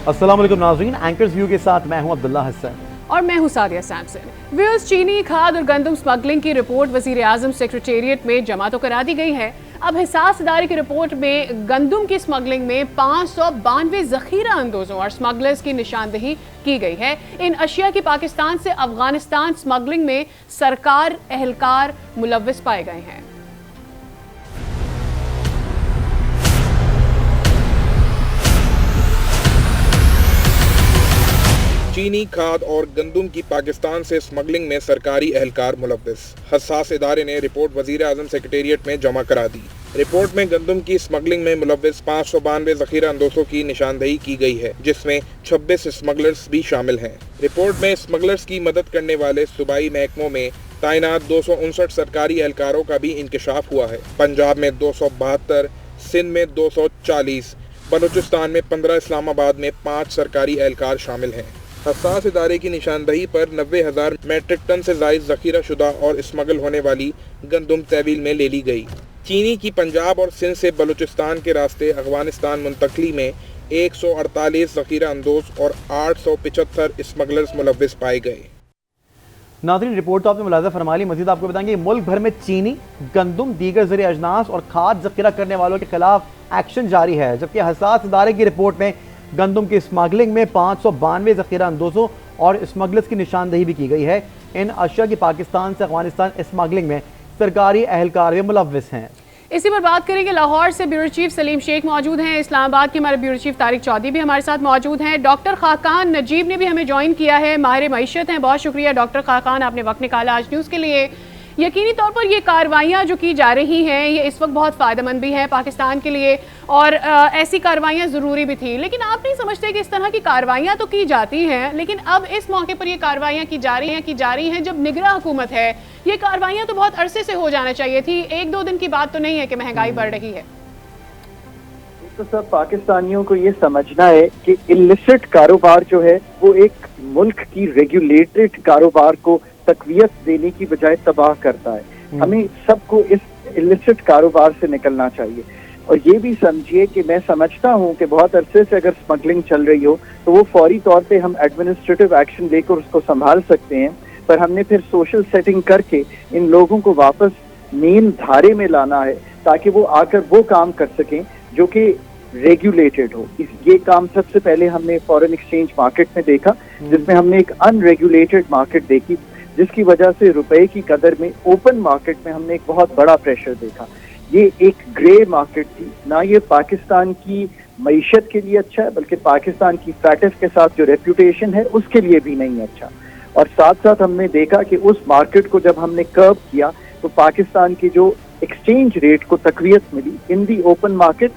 अस्सलाम वालेकुम नाज़रीन, एंकर्स व्यू के साथ मैं हूं अब्दुल्ला हसन और मैं हूं सादिया सैमसन। व्यूअर्स, चीनी खाद और गंदम स्मगलिंग की रिपोर्ट वज़ीर आज़म सेक्रेटेरिएट में जमा तो करा दी गई है। अब हिसास इदारे की रिपोर्ट में गंदम की स्मगलिंग में 592 ज़ख़ीरा अंदोज़ों और स्मगलर्स की निशानदही की गई है। इन अशिया की पाकिस्तान से अफगानिस्तान स्मगलिंग में सरकार एहलकार मुलव्विस पाए गए हैं। चीनी खाद और गंदम की पाकिस्तान से स्मगलिंग में सरकारी एहलकार मुलव्विस। हसास इदारे ने रिपोर्ट वज़ीर आज़म सेक्रेटेरिएट में जमा करा दी। रिपोर्ट में गंदम की स्मगलिंग में मुलव्विस 592 ज़ख़ीरा अंदोज़ों की निशानदही की गई है, जिसमें 26 स्मगलर्स भी शामिल हैं। रिपोर्ट में स्मगलर्स की मदद करने वाले सूबाई महकमों में तैनात 259 सरकारी एहलकारों का भी इंकशाफ हुआ है। पंजाब में 272, सिंध में 240, बलूचिस्तान में 15, इस्लामाबाद में 5 सरकारी एहलकार शामिल हैं। हसास इदारे की निशानदही पर 90,000 मेट्रिक टन से ज़ायद ज़ख़ीरा शुदा और स्मगल होने वाली गंदम तहवील में ले ली गई। चीनी की पंजाब और सिंध से बलूचिस्तान के रास्ते अफगानिस्तान मुंतकली में 148 ज़ख़ीरा अंदोज़ और 875 स्मगलर्स मुलव्विस पाए गए। नाज़रीन, रिपोर्ट तो आपने मुलाज़ा फरमा ली। मज़ीद आपको बताएंगे मुल्क भर में चीनी, गंदम, दीगर ज़र अजनास और खाद ज़ख़ीरा करने वालों के खिलाफ एक्शन जारी है, जबकि हसास इदारे की रिपोर्ट में गंदम की स्मगलिंग में 592 ज़ख़ीरा अंदोज़ों और स्मगलर्स की निशानदही भी की गई है। इन अशिया की पाकिस्तान से अफगानिस्तान स्मगलिंग में सरकारी एहलकार भी मुलव्विस हैं। इसी पर बात करेंगे। लाहौर से ब्यूरो चीफ सलीम शेख मौजूद हैं। इस्लामाबाद के हमारे ब्यूरो चीफ तारिक चौधरी भी हमारे साथ मौजूद हैं। डॉक्टर खाकान नजीब ने भी हमें ज्वाइन किया है, माहिर मईशत हैं। बहुत शुक्रिया डॉक्टर खाकान, आपने वक्त निकाला आज न्यूज़ के लिए। यकीनी तौर पर ये कार्रवाइयाँ जो की जा रही हैं ये इस वक्त बहुत फ़ायदेमंद भी है पाकिस्तान के लिए, और ऐसी कार्रवाइयाँ ज़रूरी भी थी। लेकिन आप नहीं समझते कि इस तरह की कार्रवाइयाँ तो की जाती हैं, लेकिन अब इस मौके पर ये कार्रवाइयाँ की जा रही हैं जब निगरां हुकूमत है। ये कार्रवाइयाँ तो बहुत अरसे से हो जाना चाहिए थी, 1-2 दिन की बात तो नहीं है कि महंगाई बढ़ रही है। तो सब पाकिस्तानियों को ये समझना है कि इलिसिट कारोबार जो है वो एक मुल्क की रेगुलेटेड कारोबार को तकवीयत देने की बजाय तबाह करता है। हमें सबको इस इलिसिट कारोबार से निकलना चाहिए। और ये भी समझिए कि मैं समझता हूँ कि बहुत अरसे से अगर स्मगलिंग चल रही हो तो वो फौरी तौर पे हम एडमिनिस्ट्रेटिव एक्शन लेकर उसको संभाल सकते हैं, पर हमने फिर सोशल सेटिंग करके इन लोगों को वापस मेन धारे में लाना है ताकि वो आकर वो काम कर सकें जो कि रेगुलेटेड हो। ये काम सबसे पहले हमने फॉरेन एक्सचेंज मार्केट में देखा, जिसमें हमने एक अनरेगुलेटेड मार्केट देखी, जिसकी वजह से रुपए की कदर में ओपन मार्केट में हमने एक बहुत बड़ा प्रेशर देखा। ये एक ग्रे मार्केट थी ना, ये पाकिस्तान की मईशत के लिए अच्छा है, बल्कि पाकिस्तान की फैटिफ के साथ जो रेप्यूटेशन है उसके लिए भी नहीं अच्छा। और साथ साथ हमने देखा कि उस मार्केट को जब हमने कर्व किया तो पाकिस्तान की जो एक्सचेंज रेट को तकवीयत मिली इन दी ओपन मार्केट।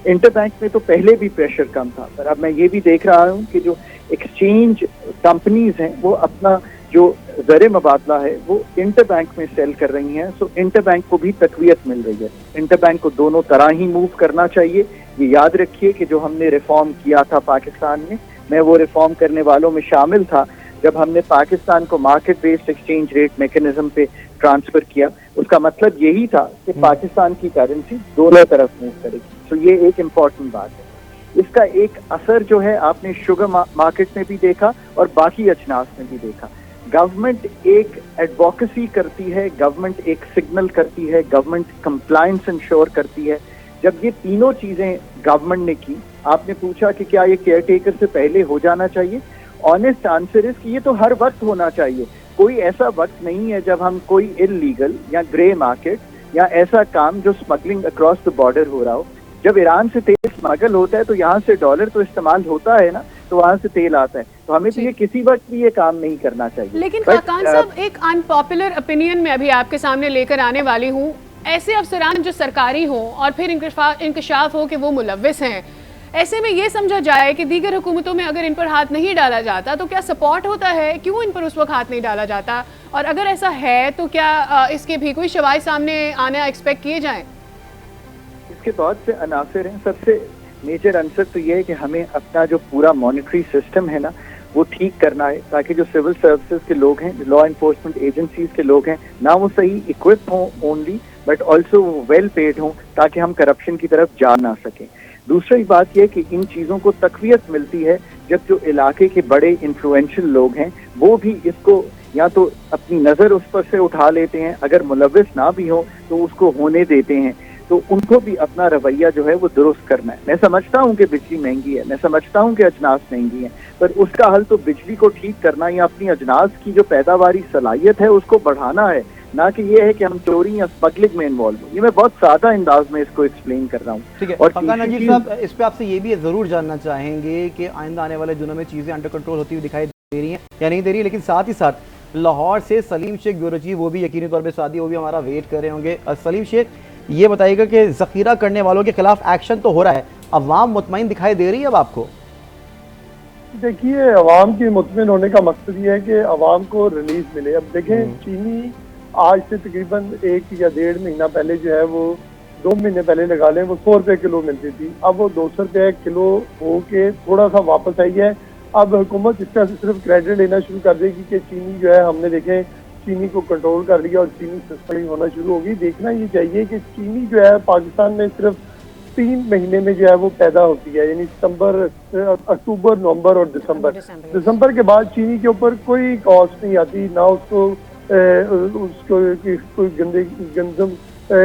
इंटरबैंक में तो पहले भी प्रेशर कम था, पर अब मैं ये भी देख रहा हूँ कि जो एक्सचेंज कंपनीज हैं वो अपना जो ज़र मुबादला है वो इंटरबैंक में सेल कर रही हैं। सो इंटरबैंक को भी तकवीयत मिल रही है। इंटरबैंक को दोनों तरह ही मूव करना चाहिए। ये याद रखिए कि जो हमने रिफॉर्म किया था पाकिस्तान में, मैं वो रिफॉर्म करने वालों में शामिल था जब हमने पाकिस्तान को market based exchange rate mechanism पे ट्रांसफर किया। उसका मतलब यही था कि पाकिस्तान की करेंसी दोनों तरफ मूव करेगी। तो ये एक इम्पॉर्टेंट बात है। इसका एक असर जो है आपने शुगर मार्केट में भी देखा और बाकी अजनास में भी देखा। गवर्नमेंट एक एडवोकेसी करती है, गवर्नमेंट एक सिग्नल करती है, गवर्नमेंट कंप्लायंस इंश्योर करती है। जब ये तीनों चीजें गवर्नमेंट ने की, आपने पूछा कि क्या ये केयर टेकर से पहले हो जाना चाहिए, ऑनेस्ट आंसर इज कि ये तो हर वक्त होना चाहिए। कोई ऐसा वक्त नहीं है जब हम कोई इलीगल या ग्रे मार्केट या ऐसा काम जो स्मगलिंग अक्रॉस द बॉर्डर हो रहा हो। जब ईरान से तेल स्मगल होता है तो यहाँ से डॉलर तो इस्तेमाल होता है ना, तो वहाँ से तेल आता है। तो हमें तो ये किसी वक्त भी ये काम नहीं करना चाहिए। लेकिन खाकान साहब, एक अनपॉपुलर ओपिनियन में अभी आपके सामने लेकर आने वाली हूँ। ऐसे अफसरान जो सरकारी हों और फिर इंकशाफ हो कि वो मुलव्विस हैं, ऐसे में ये समझा जाए कि दीगर हुकूमतों में अगर इन पर हाथ नहीं डाला जाता तो क्या सपोर्ट होता है? क्यों इन पर उस वक्त हाथ नहीं डाला जाता? और अगर ऐसा है तो क्या इसके भी कोई शवायद सामने आने एक्सपेक्ट किए जाएं? इसके बहुत से अनासर हैं। सबसे मेजर आंसर तो ये है कि हमें अपना जो पूरा मॉनिटरी सिस्टम है ना वो ठीक करना है, ताकि जो सिविल सर्विसेज के लोग हैं, लॉ इन्फोर्समेंट एजेंसीज के लोग हैं ना, वो सही इक्विप हों only, but also well paid हों, ताकि हम करप्शन की तरफ जा ना सकें। दूसरी बात यह कि इन चीज़ों को तकवीत मिलती है जब जो इलाके के बड़े इन्फ्लुएंशियल लोग हैं वो भी इसको या तो अपनी नज़र उस पर से उठा लेते हैं, अगर मुलव्विस ना भी हो तो उसको होने देते हैं, तो उनको भी अपना रवैया जो है वो दुरुस्त करना है। मैं समझता हूँ कि बिजली महंगी है, मैं समझता हूँ कि अजनास महंगी है, पर उसका हल तो बिजली को ठीक करना या अपनी अजनास की जो पैदावारी सलाहियत है उसको बढ़ाना है, ना कि ये है कि हम चोरी या स्मगलिंग में इन्वॉल्व हो। ये मैं बहुत सादा अंदाज में इसको एक्सप्लेन कर रहा हूँ। ठीक है, और खाकान नजीब साहब, इस पे आपसे ये भी ज़रूर जानना चाहेंगे कि आइंदा आने वाले दिनों में चीज़ें अंडर कंट्रोल होती हुई दिखाई दे रही हैं या नहीं दे रही, लेकिन साथ ही साथ लाहौर से सलीम शेख ब्यूरो चीफ, वो भी यकीनी तौर पर साथी, वो भी हमारा वेट कर रहे होंगे। सलीम शेख, ये बताइएगा कि ज़ख़ीरा करने वालों के खिलाफ एक्शन तो हो रहा है, अवाम मुतमईन दिखाई दे रही है अब आपको? देखिए, अवाम के मुतमिन होने का मकसद ये है कि अवाम को रिलीफ मिले। अब देखें, चीनी आज से तकरीबन 1 या 1.5 महीना पहले जो है वो 2 महीने पहले लगा लें वो 100 रुपये किलो मिलती थी, अब वो 200 रुपये किलो हो के थोड़ा सा वापस आई है। अब हुकूमत इसका सिर्फ क्रेडिट लेना शुरू कर देगी कि चीनी जो है, हमने देखें चीनी को कंट्रोल कर लिया और चीनी सस्ती होना शुरू होगी। देखना ये चाहिए कि चीनी जो है पाकिस्तान में सिर्फ 3 महीने में जो है वो पैदा होती है, यानी सितंबर, अक्टूबर, नवंबर और दिसंबर के बाद चीनी के ऊपर कोई कॉस्ट नहीं आती, ना उसको कोई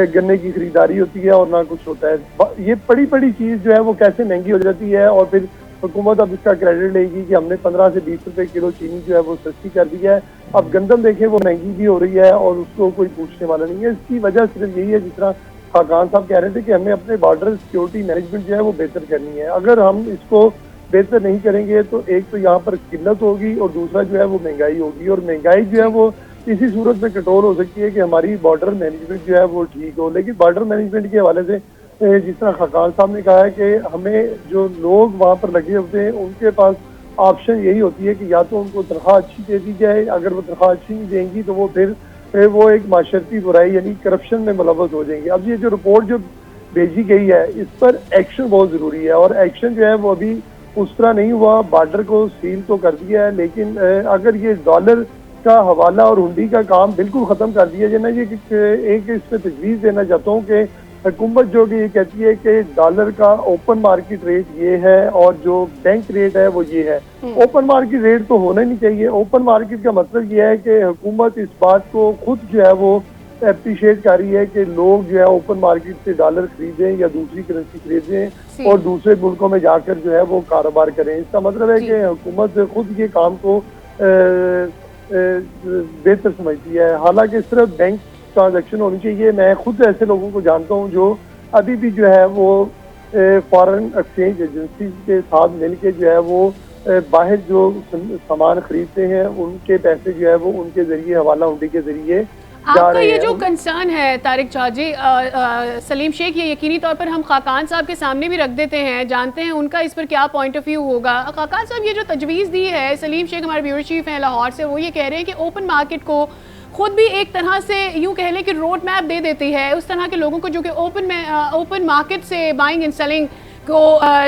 गन्ने की खरीदारी होती है और ना कुछ होता है। ये बड़ी चीज़ जो है वो कैसे महंगी हो जाती है और फिर हुकूमत अब इसका क्रेडिट लेगी कि हमने 15 से 20 रुपए किलो चीनी जो है वो सस्ती कर दी है। अब गंदम देखें वो महंगी भी हो रही है और उसको कोई पूछने वाला नहीं है। इसकी वजह सिर्फ यही है, जिस तरह खाकान साहब कह रहे थे, कि हमें अपने बॉर्डर सिक्योरिटी मैनेजमेंट जो है वो बेहतर करनी है। अगर हम इसको बेहतर नहीं करेंगे तो एक तो यहाँ पर किल्लत होगी और दूसरा जो है वो महंगाई होगी, और महंगाई जो है वो इसी सूरत में कंट्रोल हो सकती है कि हमारी बॉर्डर मैनेजमेंट जो है वो ठीक हो। लेकिन बॉर्डर मैनेजमेंट के हवाले से जिस तरह खाकान साहब ने कहा है कि हमें जो लोग वहाँ पर लगे होते हैं उनके पास ऑप्शन यही होती है कि या तो उनको तनख्वाह अच्छी दे दी जाए, अगर वो तनख्वाह अच्छी नहीं देंगी तो वो फिर वो एक माशरती बुराई यानी करप्शन में मुलव्वस हो जाएंगे। अब ये जो रिपोर्ट जो भेजी गई है इस पर एक्शन बहुत ज़रूरी है, और एक्शन जो है वो अभी उस तरह नहीं हुआ। बॉर्डर को सील तो कर दिया है, लेकिन अगर ये डॉलर का हवाला और हुंडी का काम बिल्कुल ख़त्म कर दिया जाए ना, ये एक इस पर तजवीज़ देना चाहता हूँ कि हुकूमत जो कि ये कहती है कि डॉलर का ओपन मार्केट रेट ये है और जो बैंक रेट है वो ये है। ओपन मार्केट रेट तो होना ही नहीं चाहिए। ओपन मार्केट का मतलब ये है कि हुकूमत इस बात को खुद जो है वो अप्रिशिएट कर रही है कि लोग जो है ओपन मार्केट से डॉलर खरीदें या दूसरी करेंसी खरीदें और दूसरे मुल्कों में जाकर जो है वो कारोबार करें। इसका मतलब है कि हुकूमत खुद ये काम को बेहतर समझती है। हालांकि सिर्फ बैंक ट्रांजैक्शन होनी चाहिए। मैं खुद ऐसे लोगों को जानता हूँ जो अभी भी जो है वो फॉरेन एक्सचेंज एजेंसी के साथ मिलके जो है वो बाहर जो सामान खरीदते हैं उनके पैसे जो है वो उनके जरिए हवाला हुंडी के जरिए आपका ये जो कंसर्न है तारिक चौधरी, सलीम शेख, ये यकीनी तौर पर हम खाकान साहब के सामने भी रख देते हैं, जानते हैं उनका इस पर क्या पॉइंट ऑफ व्यू होगा। खाकान साहब, ये जो तजवीज़ दी है, सलीम शेख हमारे ब्यूरो चीफ हैं लाहौर से, वो ये कह रहे हैं कि ओपन मार्केट को खुद भी एक तरह से यूँ कह लें कि रोड मैप दे देती है उस तरह के लोगों को जो कि ओपन मार्केट से बाइंग एंड सेलिंग को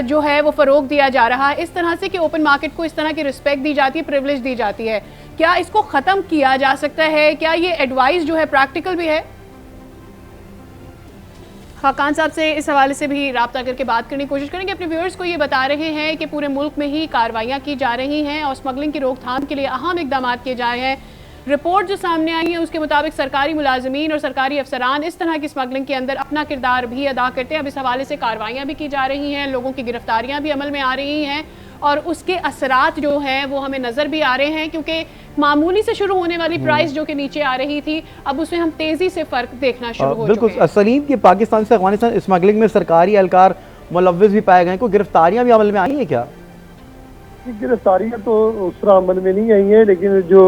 जो है वो फ़रोग दिया जा रहा है, इस तरह से कि ओपन मार्केट को इस तरह की रिस्पेक्ट दी जाती है, प्रिविलेज दी जाती है। क्या इसको ख़त्म किया जा सकता है? क्या ये एडवाइस जो है प्रैक्टिकल भी है? खाकान साहब से इस हवाले से भी रब्ता करके बात करने की कोशिश करेंगे। अपने व्यूअर्स को ये बता रहे हैं कि पूरे मुल्क में ही कार्रवाइयाँ की जा रही हैं और स्मगलिंग की रोकथाम के लिए अहम इकदाम किए जाए हैं। रिपोर्ट जो सामने आई है उसके मुताबिक सरकारी मुलाजमीन और सरकारी अफसरान इस तरह की स्मगलिंग के अंदर अपना किरदार भी अदा करते हैं। अब इस हवाले से कार्रवाइयाँ भी की जा रही हैं, लोगों की गिरफ्तारियाँ भी अमल में आ रही हैं और उसके असरात जो हैं वो हमें नज़र भी आ रहे हैं, क्योंकि मामूली से शुरू होने वाली प्राइस जो कि नीचे आ रही थी, अब उसमें हम तेज़ी से फ़र्क देखना शुरू हो चुके हैं। बिल्कुल सलीम, की पाकिस्तान से अफगानिस्तान स्मगलिंग में सरकारी एहलकार मुलव्विस भी पाए गए हैं, कोई गिरफ्तारियाँ भी अमल में आई हैं क्या? गिरफ्तारियाँ तो उस तरह अमल में नहीं आई हैं, लेकिन जो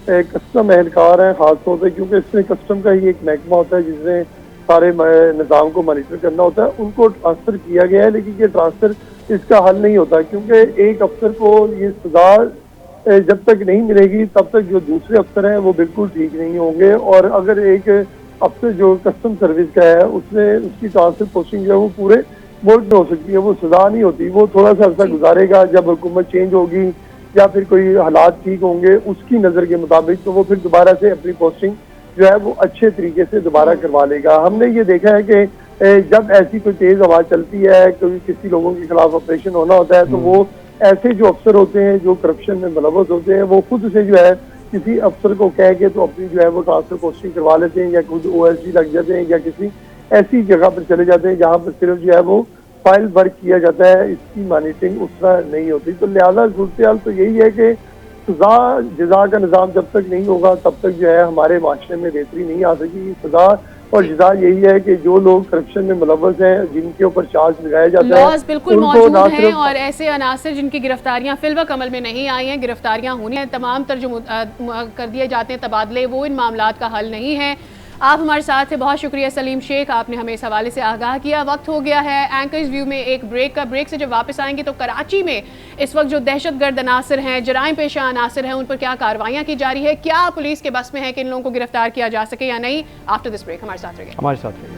कस्टम एहलकार हैं खास तौर पर, क्योंकि इसमें कस्टम का ही एक महकमा होता है जिसमें सारे निज़ाम को मॉनिटर करना होता है, उनको ट्रांसफ़र किया गया है। लेकिन ये ट्रांसफ़र इसका हल नहीं होता, क्योंकि एक अफसर को ये सजा जब तक नहीं मिलेगी तब तक जो दूसरे अफसर हैं वो बिल्कुल ठीक नहीं होंगे। और अगर एक अफसर जो कस्टम सर्विस का है उसकी ट्रांसफर पोस्टिंग जो है वो पूरे मुल्क में हो सकती है, वो सजा नहीं होती। वो थोड़ा सा अर्सा गुजारेगा, जब हुकूमत चेंज होगी या फिर कोई हालात ठीक होंगे उसकी नज़र के मुताबिक, तो वो फिर दोबारा से अपनी पोस्टिंग जो है वो अच्छे तरीके से दोबारा करवा लेगा। हमने ये देखा है कि जब ऐसी कोई तेज आवाज चलती है, कोई किसी लोगों के खिलाफ ऑपरेशन होना होता है, तो वो ऐसे जो अफसर होते हैं जो करप्शन में मुलव्वस होते हैं, वो खुद से जो है किसी अफसर को कह के तो अपनी जो है वो ट्रांसफर पोस्टिंग करवा लेते हैं, या खुद OSD लग जाते हैं, या किसी ऐसी जगह पर चले जाते हैं जहाँ पर सिर्फ जो है वो फाइल वर्क किया जाता है, इसकी मॉनिटरिंग उस तरह नहीं होती। तो लिहाजा सूरत तो यही है कि सजा जजा का निज़ाम जब तक नहीं होगा तब तक जो है हमारे माशरे में बेहतरी नहीं आ सकेगी। सजा और जजा यही है कि जो लोग करप्शन में मुलव्वस हैं, जिनके ऊपर चार्ज लगाया जाता है, लॉज बिल्कुल मौजूद हैं और ऐसे अनासर जिनकी गिरफ्तारियां फिलवक अमल में नहीं आई हैं, गिरफ्तारियां होनी हैं, तमाम तर्जुम कर दिए जाते हैं तबादले, वो इन मामलात का हल नहीं है। आप हमारे साथ थे, बहुत शुक्रिया सलीम शेख, आपने हमें इस हवाले से आगाह किया। वक्त हो गया है एंकर्स व्यू में एक ब्रेक का। ब्रेक से जब वापस आएंगे तो कराची में इस वक्त जो दहशतगर्द अनासर हैं, जराइम पेशा अनासर हैं, उन पर क्या कार्रवाइयाँ की जा रही है, क्या पुलिस के बस में है कि इन लोगों को गिरफ्तार किया जा सके या नहीं। आफ्टर दिस ब्रेक हमारे साथ रहिए।